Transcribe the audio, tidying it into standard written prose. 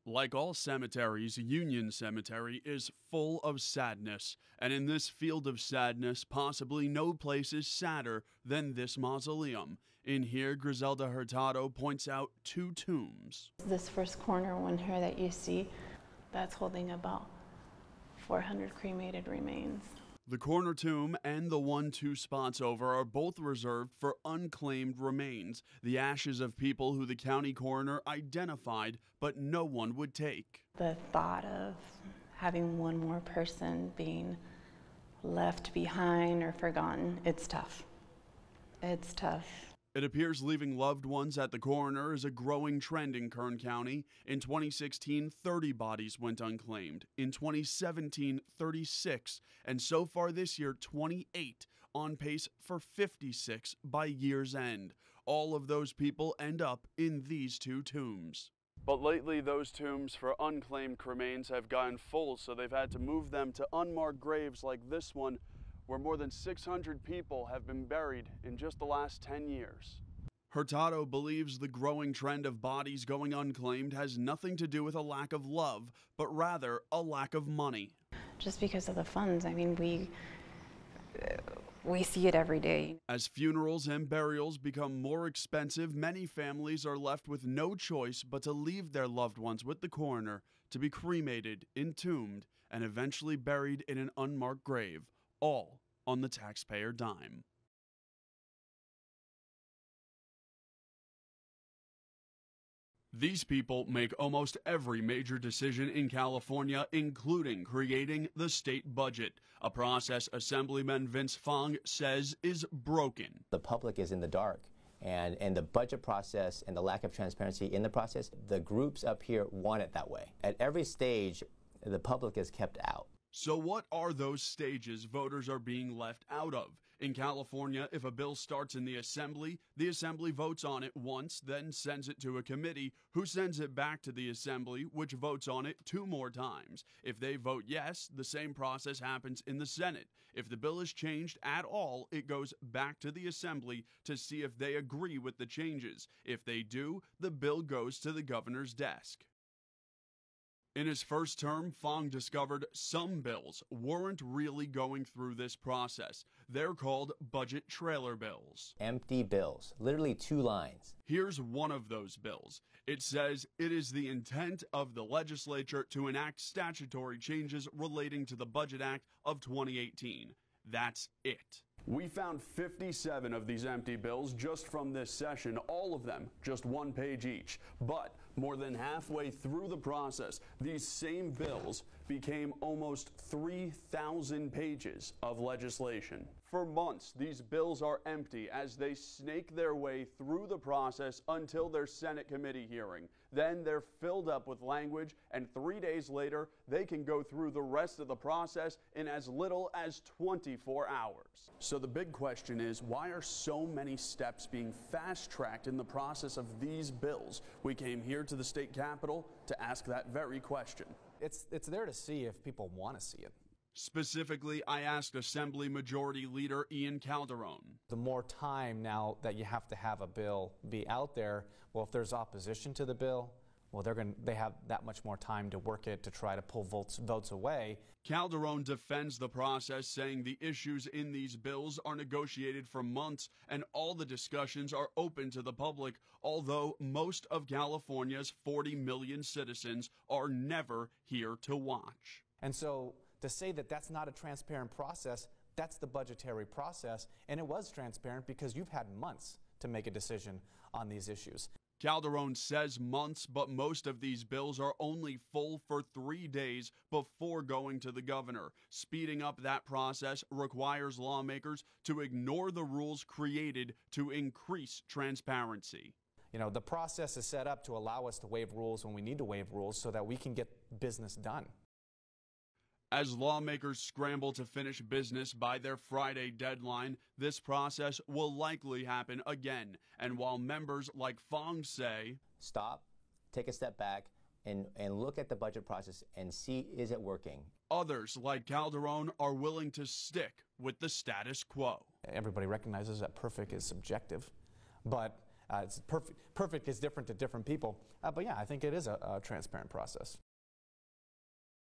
Like all cemeteries, Union Cemetery is full of sadness, and in this field of sadness, possibly no place is sadder than this mausoleum. In here, Griselda Hurtado points out two tombs. This first corner one here that you see, that's holding about 400 cremated remains. The corner tomb and the one 2 spots over are both reserved for unclaimed remains, the ashes of people who the county coroner identified but no one would take. The thought of having one more person being left behind or forgotten, it's tough. It's tough. It appears leaving loved ones at the coroner is a growing trend in Kern County. In 2016, 30 bodies went unclaimed. In 2017, 36. And so far this year, 28, on pace for 56 by year's end. All of those people end up in these two tombs. But lately, those tombs for unclaimed remains have gotten full, so they've had to move them to unmarked graves like this one, where more than 600 people have been buried in just the last 10 years. Hurtado believes the growing trend of bodies going unclaimed has nothing to do with a lack of love, but rather a lack of money. Just because of the funds, I mean, we see it every day. As funerals and burials become more expensive, many families are left with no choice but to leave their loved ones with the coroner to be cremated, entombed, and eventually buried in an unmarked grave, all on the taxpayer dime. These people make almost every major decision in California, including creating the state budget, a process Assemblyman Vince Fong says is broken. The public is in the dark, and the budget process and the lack of transparency in the process, the groups up here want it that way. At every stage, the public is kept out. So what are those stages voters are being left out of? In California, if a bill starts in the Assembly votes on it once, then sends it to a committee, who sends it back to the Assembly, which votes on it 2 more times. If they vote yes, the same process happens in the Senate. If the bill is changed at all, it goes back to the Assembly to see if they agree with the changes. If they do, the bill goes to the governor's desk. In his first term, Fong discovered some bills weren't really going through this process. They're called budget trailer bills. Empty bills, literally 2 lines. Here's one of those bills. It says it is the intent of the legislature to enact statutory changes relating to the Budget Act of 2018. That's it. We found 57 of these empty bills just from this session, all of them just 1 page each. But more than halfway through the process, these same bills became almost 3,000 pages of legislation. For months, these bills are empty as they snake their way through the process until their Senate committee hearing. Then they're filled up with language, and 3 days later, they can go through the rest of the process in as little as 24 hours. So the big question is, why are so many steps being fast-tracked in the process of these bills? We came here to the state capitol to ask that very question. It's there to see if people want to see it. Specifically, I asked Assembly Majority Leader Ian Calderon. The more time now that you have to have a bill be out there, well, if there's opposition to the bill, well, they have that much more time to work it to try to pull votes away. Calderon defends the process, saying the issues in these bills are negotiated for months and all the discussions are open to the public, although most of California's 40 million citizens are never here to watch. And so to say that that's not a transparent process, that's the budgetary process, and it was transparent because you've had months to make a decision on these issues. Calderon says months, but most of these bills are only full for 3 days before going to the governor. Speeding up that process requires lawmakers to ignore the rules created to increase transparency. You know, the process is set up to allow us to waive rules when we need to waive rules so that we can get business done. As lawmakers scramble to finish business by their Friday deadline, this process will likely happen again. And while members like Fong say, stop, take a step back, and look at the budget process and see, is it working? Others like Calderon are willing to stick with the status quo. Everybody recognizes that perfect is subjective, but It's perfect is different to different people, but yeah, I think it is a transparent process.